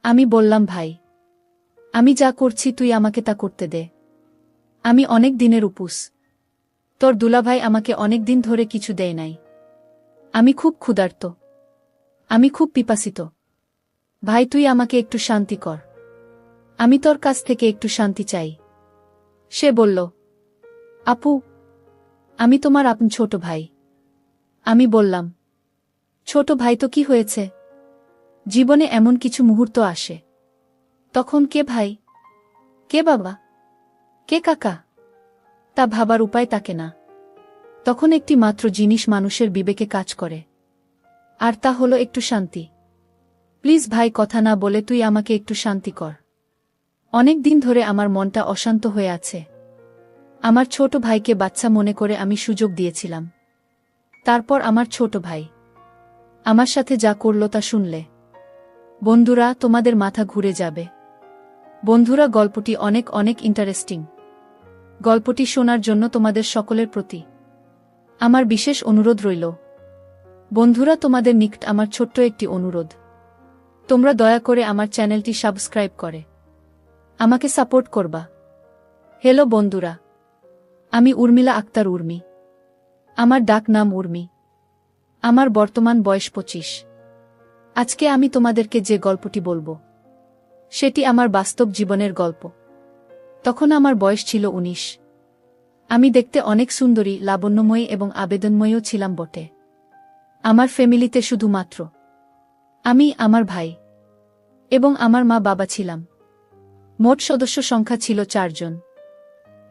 আমি বললাম, ভাই, আমি যা করছি তুই আমাকে তা করতে দে। আমি অনেক দিনের উপোস। তোর দুলাভাই আমাকে অনেক দিন ধরে কিছু দেয় নাই। আমি খুব ক্ষুধার্ত। আমি খুব পিপাসিত। ভাই, তুই আমাকে একটু শান্তি কর। আমি তোর কাছ থেকে একটু শান্তি চাই। সে বলল, আপু, আমি তোমার আপন ছোট ভাই। আমি বললাম, ছোট ভাই তো কি হয়েছে? জীবনে এমন কিছু মুহূর্ত আসে, তখন কে ভাই, কে বাবা, কে কাকা, তা ভাবার উপায় থাকে না। তখন একটি মাত্র জিনিস মানুষের বিবেকে কাজ করে, আর তা হলো একটু শান্তি। প্লিজ ভাই, কথা না বলে তুই আমাকে একটু শান্তি কর। অনেক দিন ধরে আমার মনটা অশান্ত হয়ে আছে। আমার ছোট ভাইকে বাচ্চা মনে করে আমি সুযোগ দিয়েছিলাম। তারপর আমার ছোট ভাই আমার সাথে যা করল তা শুনলে বন্ধুরা, তোমাদের মাথা ঘুরে যাবে। বন্ধুরা, গল্পটি অনেক অনেক ইন্টারেস্টিং। গল্পটি শোনার জন্য তোমাদের সকলের প্রতি আমার বিশেষ অনুরোধ রইল। বন্ধুরা, তোমাদের নিকট আমার ছোট্ট একটি অনুরোধ, তোমরা দয়া করে আমার চ্যানেলটি সাবস্ক্রাইব করে আমাকে সাপোর্ট করবা। হ্যালো বন্ধুরা, আমি উর্মিলা আক্তার উর্মি। আমার ডাক নাম উর্মি। আমার বর্তমান বয়স 25। আজকে আমি তোমাদেরকে যে গল্পটি বলবো সেটি আমার বাস্তব জীবনের গল্প। তখন আমার বয়স ছিল 19। আমি দেখতে অনেক সুন্দরী, লাবণ্যময়ী এবং আবেদনময়ীও ছিলাম বটে। আমার ফ্যামিলিতে শুধুমাত্র আমি, আমার ভাই এবং আমার মা বাবা ছিলাম। মোট সদস্য সংখ্যা ছিল 4 জন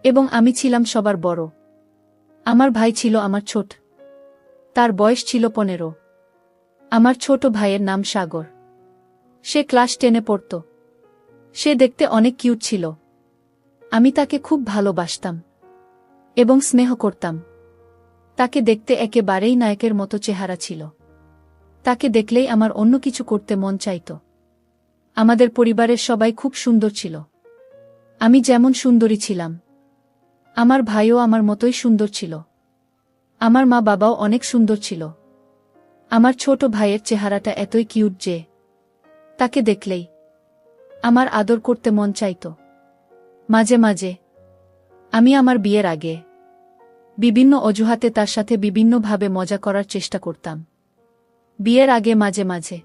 এবং আমি ছিলাম সবার বড়। আমার ভাই ছিল আমার ছোট, তার বয়স ছিল 15। আমার ছোট ভাইয়ের নাম সাগর। সে ক্লাস 10-এ পড়ত। সে দেখতে অনেক কিউট ছিল। আমি তাকে খুব ভালোবাসতাম এবং স্নেহ করতাম। তাকে দেখতে একেবারেই নায়কের মতো চেহারা ছিল। তাকে দেখলেই আমার অন্য কিছু করতে মন চাইত। আমাদের পরিবারের সবাই খুব সুন্দর ছিল। আমি যেমন সুন্দরী ছিলাম, আমার ভাইও আমার মতোই সুন্দর ছিল। আমার মা বাবাও অনেক সুন্দর ছিল। আমার ছোট ভাইয়ের চেহারাটা এতই কিউট যে তাকে দেখলেই আমার আদর করতে মন চাইত। মাঝে মাঝে আমি আমার বিয়ের আগে বিভিন্ন অজুহাতে তার সাথে বিভিন্নভাবে মজা করার চেষ্টা করতাম। বিয়ের আগে মাঝে মাঝে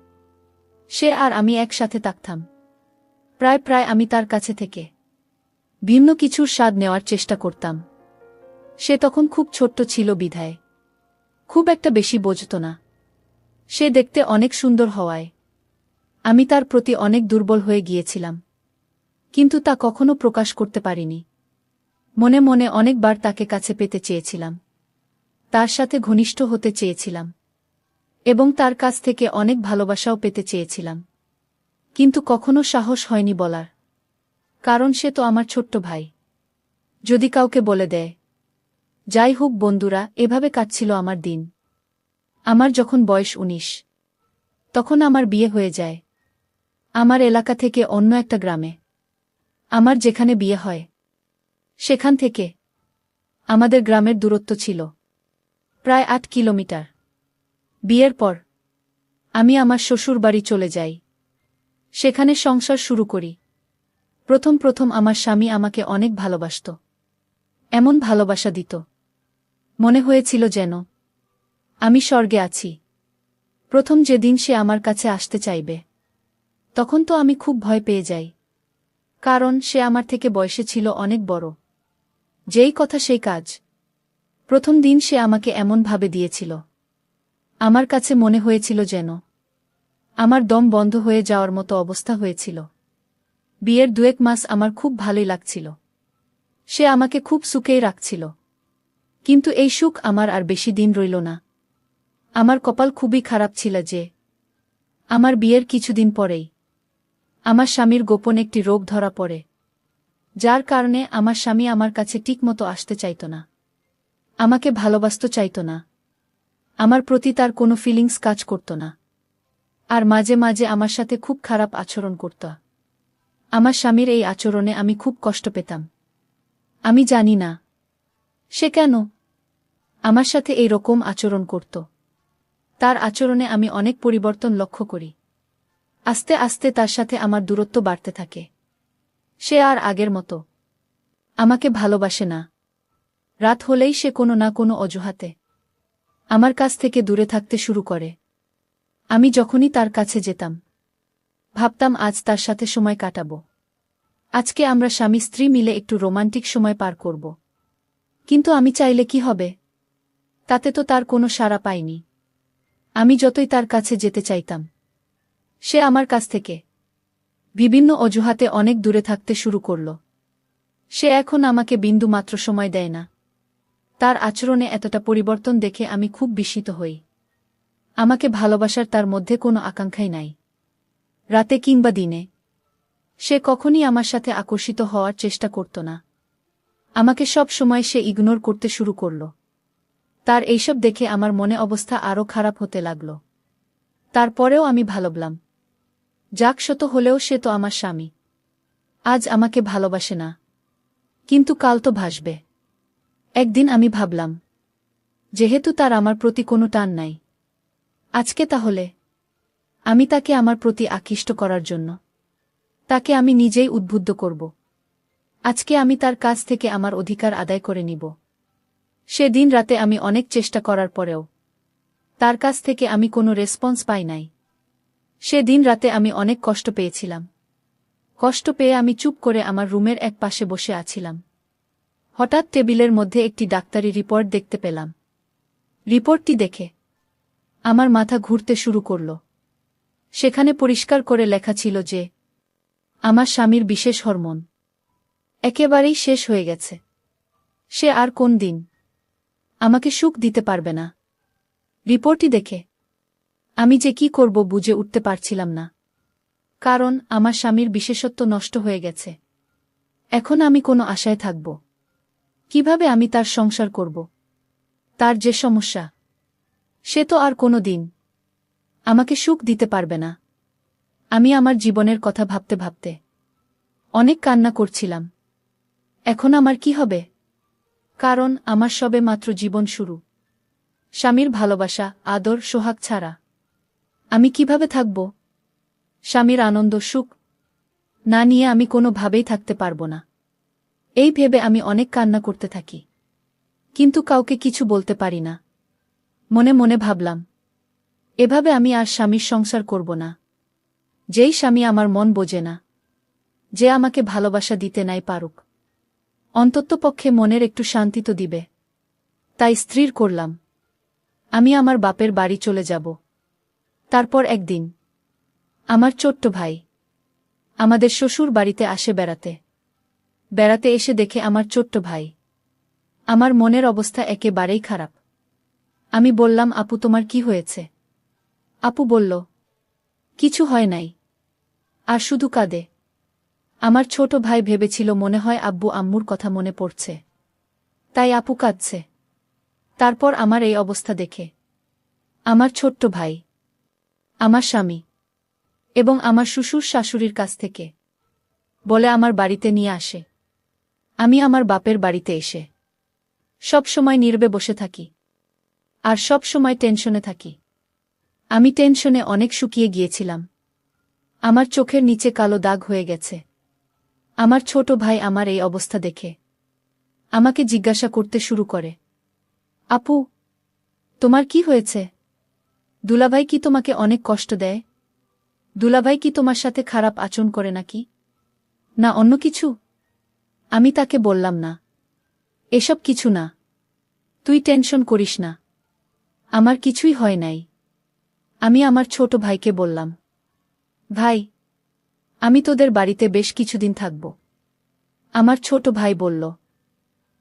সে আর আমি একসাথে থাকতাম। প্রায় আমি তার কাছে থেকে ভিন্ন কিছুর স্বাদ নেওয়ার চেষ্টা করতাম। সে তখন খুব ছোট্ট ছিল বিধায় খুব একটা বেশি বোঝত না। সে দেখতে অনেক সুন্দর হওয়ায় আমি তার প্রতি অনেক দুর্বল হয়ে গিয়েছিলাম, কিন্তু তা কখনো প্রকাশ করতে পারিনি। মনে মনে অনেকবার তাকে কাছে পেতে চেয়েছিলাম, তার সাথে ঘনিষ্ঠ হতে চেয়েছিলাম এবং তার কাছ থেকে অনেক ভালোবাসাও পেতে চেয়েছিলাম, কিন্তু কখনো সাহস হয়নি বলার। কারণ সে তো আমার ছোট্ট ভাই। যদি কাউকে বলে দেয়। যাই হোক বন্ধুরা, এভাবে কাটছিল আমার দিন। আমার যখন বয়স 19, তখন আমার বিয়ে হয়ে যায় আমার এলাকা থেকে অন্য একটা গ্রামে। আমার যেখানে বিয়ে হয় সেখান থেকে আমাদের গ্রামের দূরত্ব ছিল প্রায় 8 কিলোমিটার। বিয়ের পর আমি আমার শ্বশুর বাড়ি চলে যাই। সেখানে সংসার শুরু করি। প্রথম আমার স্বামী আমাকে অনেক ভালোবাসত। এমন ভালোবাসা দিত, মনে হয়েছিল যেন আমি স্বর্গে আছি। প্রথম যেদিন সে আমার কাছে আসতে চাইবে, তখন তো আমি খুব ভয় পেয়ে যাই, কারণ সে আমার থেকে বয়সে ছিল অনেক বড়। যেই কথা সেই কাজ। প্রথম দিন সে আমাকে এমনভাবে দিয়েছিল, আমার কাছে মনে হয়েছিল যেন আমার দম বন্ধ হয়ে যাওয়ার মতো অবস্থা হয়েছিল। বিয়ের 2-1 মাস আমার খুব ভালোই লাগছিল। সে আমাকে খুব সুখেই রাখছিল। কিন্তু এই সুখ আমার আর বেশি দিন রইল না। আমার কপাল খুবই খারাপ ছিল যে আমার বিয়ের কিছুদিন পরেই আমার স্বামীর গোপন একটি রোগ ধরা পড়ে, যার কারণে আমার স্বামী আমার কাছে ঠিকমতো আসতে চাইত না, আমাকে ভালোবাসতে চাইত না, আমার প্রতি তার কোনো ফিলিংস কাজ করত না, আর মাঝে মাঝে আমার সাথে খুব খারাপ আচরণ করত। আমার স্বামীর এই আচরণে আমি খুব কষ্ট পেতাম। আমি জানি না সে কেন আমার সাথে এই রকম আচরণ করত। তার আচরণে আমি অনেক পরিবর্তন লক্ষ্য করি। আস্তে আস্তে তার সাথে আমার দূরত্ব বাড়তে থাকে। সে আর আগের মতো আমাকে ভালোবাসে না। রাত হলেই সে কোনো না কোনো অজুহাতে আমার কাছ থেকে দূরে থাকতে শুরু করে। আমি যখনই তার কাছে যেতাম, ভাবতাম আজ তার সাথে সময় কাটাব। আজকে আমরা স্বামী স্ত্রী মিলে একটু রোমান্টিক সময় পার করব। কিন্তু আমি চাইলে কি হবে? তাতে তো তার কোনো সাড়া পাইনি। আমি যতই তার কাছে যেতে চাইতাম, সে আমার কাছ থেকে বিভিন্ন অজুহাতে অনেক দূরে থাকতে শুরু করল। সে এখন আমাকে বিন্দু মাত্র সময় দেয় না। তার আচরণে এতটা পরিবর্তন দেখে আমি খুব বিস্মিত হই। আমাকে ভালোবাসার তার মধ্যে কোনো আকাঙ্ক্ষাই নাই। রাতে কিংবা দিনে সে কখনই আমার সাথে আকর্ষিত হওয়ার চেষ্টা করত না। আমাকে সব সময় সে ইগনোর করতে শুরু করল। তার এইসব দেখে আমার মনে অবস্থা আরও খারাপ হতে লাগল। তারপরেও আমি ভাবলাম, যাক শত হলেও সে তো আমার স্বামী। আজ আমাকে ভালোবাসে না, কিন্তু কাল তো ভাসবে। একদিন আমি ভাবলাম, যেহেতু তার আমার প্রতি কোনো টান নাই, আজকে তাহলে আমি তাকে আমার প্রতি আকৃষ্ট করার জন্য তাকে আমি নিজেই উদ্বুদ্ধ করব। আজকে আমি তার কাছ থেকে আমার অধিকার আদায় করে নিব। সেদিন রাতে আমি অনেক চেষ্টা করার পরেও তার কাছ থেকে আমি কোনো রেসপন্স পাই নাই। সেদিন রাতে আমি অনেক কষ্ট পেয়েছিলাম। কষ্ট পেয়ে আমি চুপ করে আমার রুমের এক পাশে বসে আছিলাম। হঠাৎ টেবিলের মধ্যে একটি ডাক্তারি রিপোর্ট দেখতে পেলাম। রিপোর্টটি দেখে আমার মাথা ঘুরতে শুরু করল। সেখানে পরিষ্কার করে লেখা ছিল যে আমার স্বামীর বিশেষ হরমোন একেবারেই শেষ হয়ে গেছে। সে আর কোন দিন আমাকে সুখ দিতে পারবে না। রিপোর্টটি দেখে আমি যে কি করব বুঝে উঠতে পারছিলাম না। কারণ আমার স্বামীর বিশেষত্ব নষ্ট হয়ে গেছে। এখন আমি কোনো আশায় থাকব? কিভাবে আমি তার সংসার করব? তার যে সমস্যা, সে তো আর কোনো দিন আমাকে সুখ দিতে পারবে না। আমি আমার জীবনের কথা ভাবতে ভাবতে অনেক কান্না করছিলাম। এখন আমার কি হবে? কারণ আমার সবে মাত্র জীবন শুরু। স্বামীর ভালোবাসা, আদর, সোহাগ ছাড়া আমি কিভাবে থাকব? স্বামীর আনন্দ সুখ না নিয়ে আমি কোনোভাবেই থাকতে পারব না। এই ভেবে আমি অনেক কান্না করতে থাকি, কিন্তু কাউকে কিছু বলতে পারি না। মনে মনে ভাবলাম, এভাবে আমি আর স্বামীর সংসার করব না। যেই স্বামী আমার মন বোঝে না, যে আমাকে ভালোবাসা দিতে নাই পারুক, অন্ততপক্ষে মনের একটু শান্তি তো দিবে। তাই স্থির করলাম, আমি আমার বাপের বাড়ি চলে যাব। তারপর একদিন আমার ছোট্ট ভাই আমাদের শ্বশুর বাড়িতে আসে বেড়াতে। বেড়াতে এসে দেখে আমার ছোট্ট ভাই আমার মনের অবস্থা একেবারেই খারাপ। আমি বললাম, আপু তোমার কি হয়েছে? আপু বলল, কিছু হয় নাই, আর শুধু কাঁদে। আমার ছোট ভাই ভেবেছিল মনে হয় আব্বু আম্মুর কথা মনে পড়ছে, তাই আপু কাঁদছে। তারপর আমার এই অবস্থা দেখে আমার ছোট্ট ভাই আমার স্বামী এবং আমার শ্বশুর শাশুড়ির কাছ থেকে বলে আমার বাড়িতে নিয়ে আসে। আমি আমার বাপের বাড়িতে এসে সব সময় নীরবে বসে থাকি আর সব সময় টেনশনে থাকি। আমি টেনশনে অনেক শুকিয়ে গিয়েছিলাম। আমার চোখের নিচে কালো দাগ হয়ে গেছে। আমার ছোট ভাই আমার এই অবস্থা দেখে আমাকে জিজ্ঞাসা করতে শুরু করে, আপু তোমার কি হয়েছে? দুলাভাই কি তোমাকে অনেক কষ্ট দেয়? দুলাভাই কি তোমার সাথে খারাপ আচরণ করে নাকি? না অন্য কিছু? আমি তাকে বললাম, না, এসব কিছু না, তুই টেনশন করিস না, আমার কিছুই হয় নাই। আমি আমার ছোট ভাইকে বললাম, ভাই আমি তোদের বাড়িতে বেশ কিছুদিন থাকব। আমার ছোট ভাই বলল,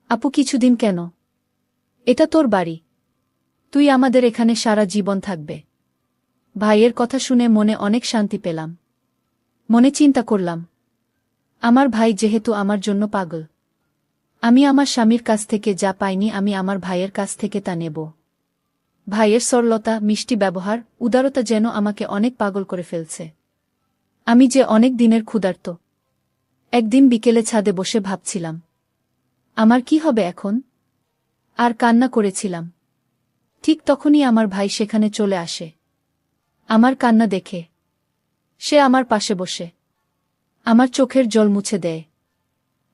আপু কিছুদিন কেন? এটা তোর বাড়ি, তুই আমাদের এখানে সারা জীবন থাকবে। ভাইয়ের কথা শুনে মনে অনেক শান্তি পেলাম। মনে চিন্তা করলাম, আমার ভাই যেহেতু আমার জন্য পাগল, আমি আমার স্বামীর কাছ থেকে যা পাইনি আমি আমার ভাইয়ের কাছ থেকে তা নেব। ভাইয়ের সরলতা, মিষ্টি ব্যবহার, উদারতা যেন আমাকে অনেক পাগল করে ফেলছে। আমি যে অনেক দিনের ক্ষুধার্ত। একদিন বিকেলে ছাদে বসে ভাবছিলাম, আমার কি হবে এখন? আর কান্না করেছিলাম। ঠিক তখনই আমার ভাই সেখানে চলে আসে। আমার কান্না দেখে সে আমার পাশে বসে আমার চোখের জল মুছে দেয়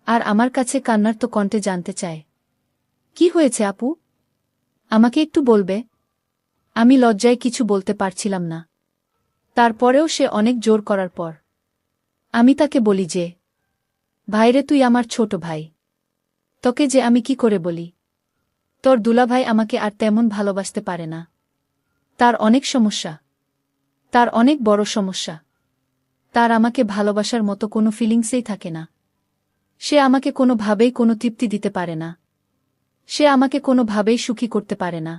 আর আমার কাছে কান্নার তো কণ্ঠে জানতে চায়, কি হয়েছে আপু? আমাকে একটু বলবে? আমি লজ্জায় কিছু বলতে পারছিলাম না। তারপরেও সে অনেক জোর করার পর আমি তাকে বলি যে, ভাইরে, তুই আমার ছোট ভাই। তোকে যে আমি কি করে বলি? তোর দুলাভাই আমাকে আর তেমন ভালোবাসতে পারে না। তার অনেক সমস্যা, তার অনেক বড় সমস্যা। তার আমাকে ভালোবাসার মতো কোনো ফিলিংসেই থাকে না। সে আমাকে কোনোভাবেই কোনো তৃপ্তি দিতে পারে না। সে আমাকে কোনোভাবেই সুখী করতে পারে না।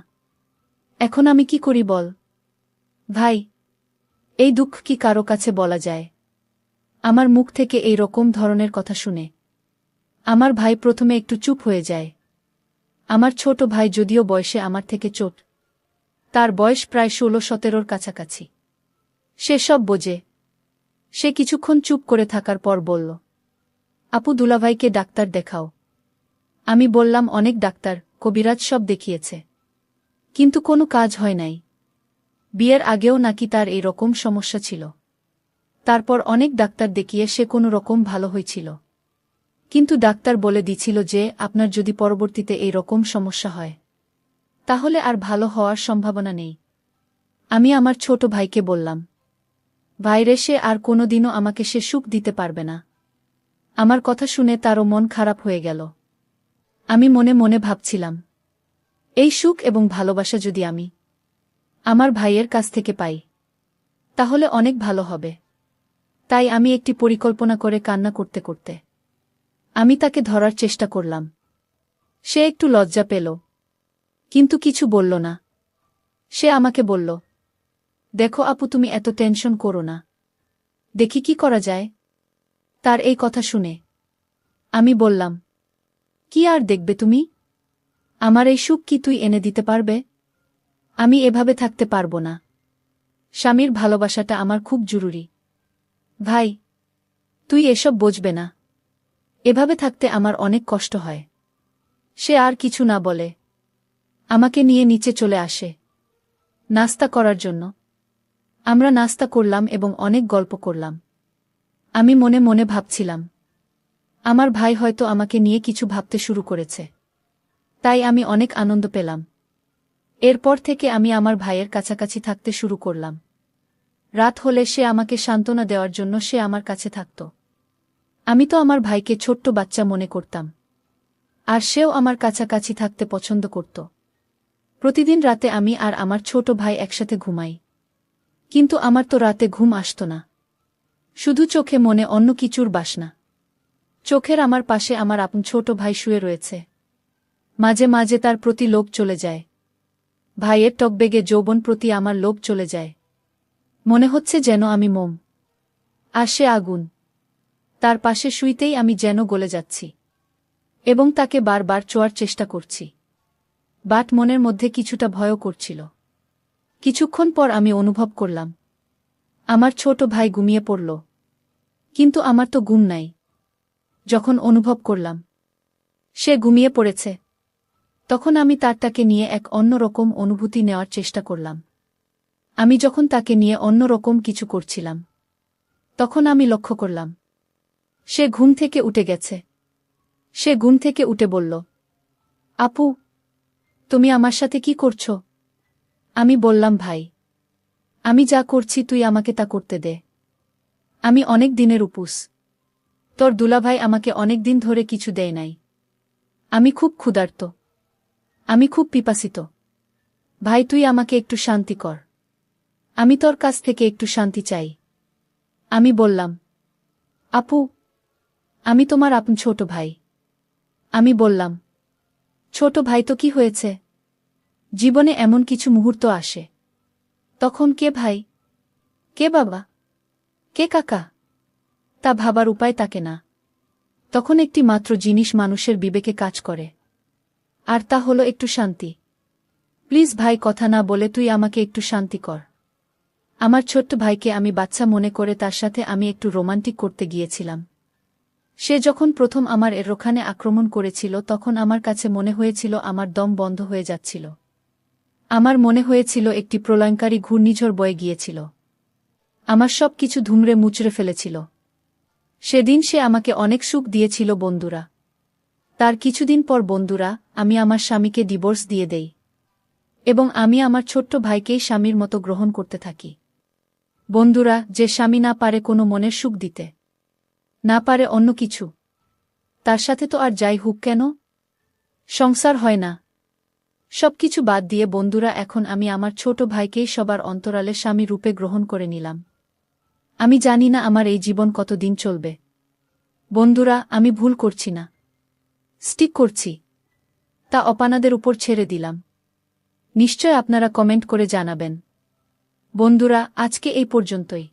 এখন আমি কি করি বল? ভাই, এই দুঃখ কি কারো কাছে বলা যায়? আমার মুখ থেকে এই রকম ধরনের কথা শুনে আমার ভাই প্রথমে একটু চুপ হয়ে যায়। আমার ছোট ভাই যদিও বয়সে আমার থেকে ছোট, তার বয়স প্রায় 16-17 কাছাকাছি। সে সব বোঝে। সে কিছুক্ষণ চুপ করে থাকার পর বলল, আপু, দুলাভাইকে ডাক্তার দেখাও। আমি বললাম, অনেক ডাক্তার, কবিরাজ সব দেখিয়েছে, কিন্তু কোনো কাজ হয় নাই। বিয়ের আগেও নাকি তার এই রকম সমস্যা ছিল। তারপর অনেক ডাক্তার দেখিয়ে সে কোনো রকম ভালো হয়েছিল, কিন্তু ডাক্তার বলে দিছিল যে আপনার যদি পরবর্তীতে এই রকম সমস্যা হয় তাহলে আর ভালো হওয়ার সম্ভাবনা নেই। আমি আমার ছোট ভাইকে বললাম, ভাইরে, সে আর কোনোদিনও আমাকে সে সুখ দিতে পারবে না। আমার কথা শুনে তারও মন খারাপ হয়ে গেল। আমি মনে মনে ভাবছিলাম, এই সুখ এবং ভালোবাসা যদি আমি আমার ভাইয়ের কাছ থেকে পাই তাহলে অনেক ভালো হবে। তাই আমি একটি পরিকল্পনা করে কান্না করতে করতে আমি তাকে ধরার চেষ্টা করলাম। সে একটু লজ্জা পেল, কিন্তু কিছু বলল না। সে আমাকে বলল, দেখো আপু, তুমি এত টেনশন করো না, দেখি কি করা যায়। তার এই কথা শুনে আমি বললাম, কি আর দেখবে তুমি? আমার এই সুখ কি তুই এনে দিতে পারবে? আমি এভাবে থাকতে পারব না। স্বামীর ভালোবাসাটা আমার খুব জরুরি। ভাই, তুই এসব বুঝবে না। এভাবে থাকতে আমার অনেক কষ্ট হয়। সে আর কিছু না বলে আমাকে নিয়ে নিচে চলে আসে নাস্তা করার জন্য। আমরা নাস্তা করলাম এবং অনেক গল্প করলাম। আমি মনে মনে ভাবছিলাম, আমার ভাই হয়তো আমাকে নিয়ে কিছু ভাবতে শুরু করেছে। তাই আমি অনেক আনন্দ পেলাম। এরপর থেকে আমি আমার ভাইয়ের কাছাকাছি থাকতে শুরু করলাম। রাত হলে সে আমাকে সান্ত্বনা দেওয়ার জন্য সে আমার কাছে থাকত। আমি তো আমার ভাইকে ছোট্ট বাচ্চা মনে করতাম, আর সেও আমার কাছাকাছি থাকতে পছন্দ করত। প্রতিদিন রাতে আমি আর আমার ছোট ভাই একসাথে ঘুমাই, কিন্তু আমার তো রাতে ঘুম আসত না। শুধু চোখে মনে অন্য কিছুর বাসনা। চোখের আমার পাশে আমার আপন ছোট ভাই শুয়ে রয়েছে। মাঝে মাঝে তার প্রতি লোভ চলে যায়। ভাইয়ের টকবেগে যৌবন প্রতি আমার লোভ চলে যায়। মনে হচ্ছে যেন আমি মোম, আর সে আগুন। তার পাশে শুইতেই আমি যেন গলে যাচ্ছি এবং তাকে বারবার ছোঁয়ার চেষ্টা করছি। বাট মনের মধ্যে কিছুটা ভয়ও করছিল। কিছুক্ষণ পর আমি অনুভব করলাম আমার ছোট ভাই ঘুমিয়ে পড়ল, কিন্তু আমার তো ঘুম নাই। যখন অনুভব করলাম সে ঘুমিয়ে পড়েছে, তখন আমি তাকে নিয়ে এক অন্যরকম অনুভূতি নেওয়ার চেষ্টা করলাম। আমি যখন তাকে নিয়ে অন্যরকম কিছু করছিলাম, তখন আমি লক্ষ্য করলাম সে ঘুম থেকে উঠে গেছে। সে ঘুম থেকে উঠে বলল, আপু, তুমি আমার সাথে কি করছো? আমি বললাম, ভাই, আমি যা করছি তুই আমাকে তা করতে দে। আমি অনেক দিনের উপোস। তোর দুলাভাই আমাকে অনেক দিন ধরে কিছু দেয় নাই। আমি খুব ক্ষুধার্ত, আমি খুব পিপাসিত। ভাই, তুই আমাকে একটু শান্তি কর। আমি তোর কাছ থেকে একটু শান্তি চাই। আমি বললাম, আপু, আমি তোমার আপন ছোট ভাই। আমি বললাম, ছোট ভাই তো কি হয়েছে? জীবনে এমন কিছু মুহূর্ত আসে, তখন কে ভাই, কে বাবা, কে কাকা, তা ভাবার উপায় থাকে না। তখন একটি মাত্র জিনিস মানুষের বিবেকে কাজ করে, আর তা হলো একটু শান্তি। প্লিজ ভাই, কথা না বলে তুই আমাকে একটু শান্তি কর। আমার ছোট্ট ভাইকে আমি বাচ্চা মনে করে তার সাথে আমি একটু রোমান্টিক করতে গিয়েছিলাম। সে যখন প্রথম আমার ওখানে আক্রমণ করেছিল তখন আমার কাছে মনে হয়েছিল আমার দম বন্ধ হয়ে যাচ্ছিল। আমার মনে হয়েছিল একটি প্রলয়ঙ্কারী ঘূর্ণিঝড় বয়ে গিয়েছিল। আমার সব কিছু ধুমড়ে মুচড়ে ফেলেছিল। সেদিন সে আমাকে অনেক সুখ দিয়েছিল বন্ধুরা। তার কিছুদিন পর বন্ধুরা, আমি আমার স্বামীকে ডিভোর্স দিয়ে দেই এবং আমি আমার ছোট্ট ভাইকেই স্বামীর মতো গ্রহণ করতে থাকি। বন্ধুরা, যে স্বামী না পারে কোনো মনের সুখ দিতে, না পারে অন্য কিছু, তার সাথে তো আর যাই হোক কেন সংসার হয় না। সবকিছু বাদ দিয়ে বন্ধুরা, এখন আমি আমার ছোট ভাইকেই সবার অন্তরালে স্বামী রূপে গ্রহণ করে নিলাম। আমি জানি না আমার এই জীবন কতদিন চলবে। বন্ধুরা, আমি ভুল করছি না, স্টিক করছি, তা আপনাদের উপর ছেড়ে দিলাম। নিশ্চয় আপনারা কমেন্ট করে জানাবেন। বন্ধুরা, আজকে এই পর্যন্তই।